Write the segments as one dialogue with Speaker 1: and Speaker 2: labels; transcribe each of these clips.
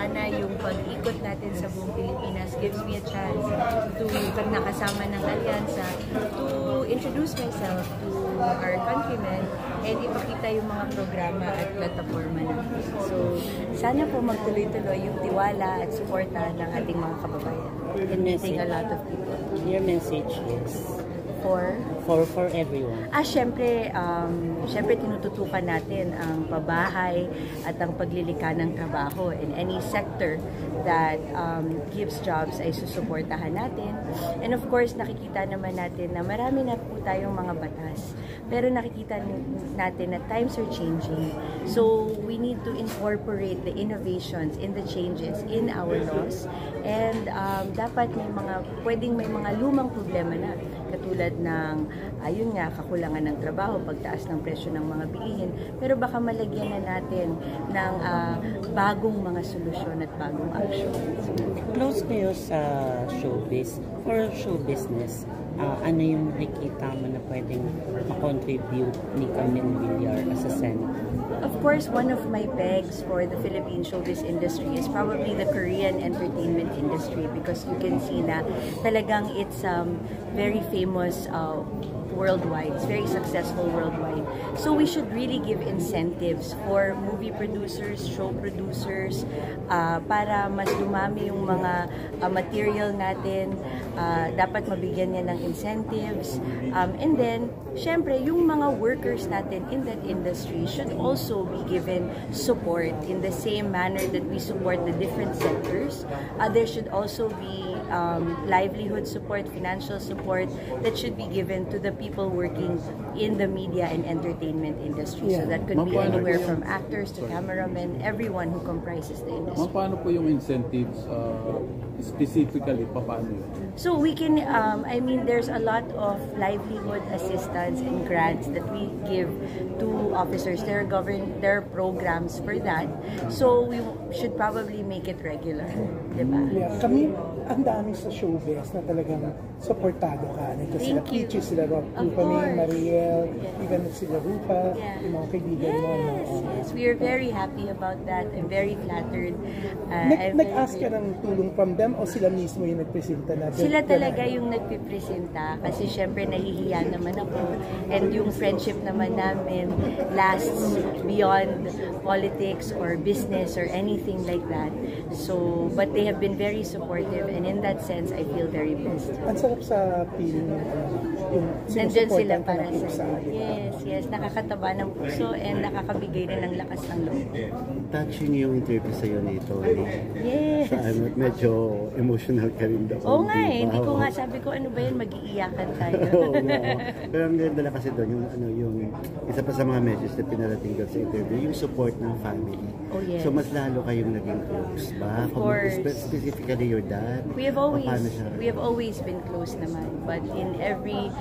Speaker 1: sana yung pag-ikot natin sa buong Pilipinas gives me a chance to, pag nakasama ng Alyansa, to introduce myself to our countrymen and ipakita yung mga programa at plataforma natin. So, sana po magtuloy-tuloy yung tiwala at suporta ng ating mga kababayan. And meeting a lot of people.
Speaker 2: Your message is? For everyone.
Speaker 1: Syempre tinututukan natin ang pabahay at ang paglilika ng trabaho in any sector that gives jobs ay susuportahan natin. And of course, nakikita naman natin na marami na po tayong mga batas. Pero nakikita natin na times are changing. So, we need to incorporate the innovations in the changes in our laws. And dapat pwedeng may mga lumang problema na. Katulad ng, ayun nga, kakulangan ng trabaho, pagtaas ng presyo ng mga bilihin. Pero baka malagyan na natin ng bagong mga solusyon at bagong action.
Speaker 2: Close kayo sa showbiz or show business. Ano yung nakikita mo na pwedeng ma-contribute ni Camille Villar as a senator?
Speaker 1: Of course, one of my pegs for the Philippine showbiz industry is probably the Korean entertainment industry because you can see na talagang it's very famous worldwide. It's very successful worldwide. So we should really give incentives for movie producers, show producers, para mas dumami yung mga material natin. Dapat mabigyan niya ng incentives. And then, syempre, yung mga workers natin in that industry should also be given support in the same manner that we support the different sectors. There should also be livelihood support, financial support that should be given to the people working in the media and entertainment industry. So that could be anywhere from actors to cameramen, everyone who comprises the industry.
Speaker 3: Paano po yung incentives specifically? Paano yun?
Speaker 1: So we can, there's a lot of livelihood assistance and grants that we give to officers. There are programs for that. So we should probably make it regular. Diba?
Speaker 4: Yeah, kami, ang dami sa showbiz na talagang supportado ka. Ito sila Peachy, sila Rob Tupani, Mariel, even sila Rupa, yung mga kaibigan mo.
Speaker 1: Yes, we are very happy about that. I'm very flattered.
Speaker 4: Nag-ask ka ng tulong from them o sila mismo yung nagpresenta na?
Speaker 1: Sila talaga yung nagpipresenta kasi syempre nahihiya naman ako and yung friendship naman namin lasts beyond politics or business or anything like that. So, but they have been very supportive and in that sense, I feel very blessed.
Speaker 4: Ang sarap sa feeling yung
Speaker 1: nandyan sila para sa yes, nakakataba ng puso and nakakabigay rin ng lakas ng loob.
Speaker 5: Touching yung interview sa'yo nito.
Speaker 1: Yes.
Speaker 5: Medyo emotional ka rin doon.
Speaker 1: Oo nga hindi ko nga sabi ko ano ba yun, mag-iiyakan tayo.
Speaker 5: Pero ang ganda kasi doon, yung isa pa sa mga messages na pinarating doon sa interview, yung support ng family.
Speaker 1: Oh yes.
Speaker 5: So mas lalo kayong naging close ba?
Speaker 1: Of course.
Speaker 5: Specifically your dad?
Speaker 1: We have always been close naman, but in every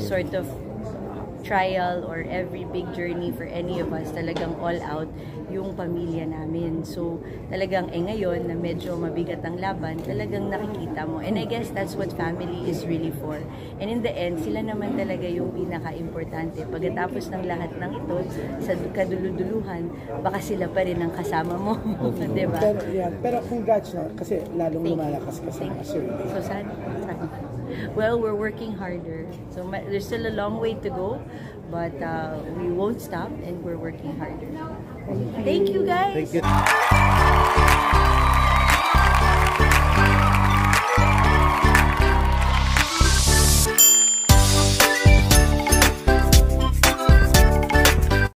Speaker 1: sort of trial or every big journey for any of us, talagang all out yung pamilya namin. So, talagang ngayon na medyo mabigat ang laban, talagang nakikita mo. And I guess that's what family is really for. And in the end, sila naman talaga yung pinaka-importante. Pagkatapos ng lahat ng ito, sa kaduluduluhan, baka sila pa rin ang kasama mo. Diba?
Speaker 4: Pero congrats na, kasi lalong lumalakas ka sa survey.
Speaker 1: So, sana. Well, we're working harder. So, there's still a long way to go, but we won't stop and we're working harder. Thank you, guys!
Speaker 5: Thank you.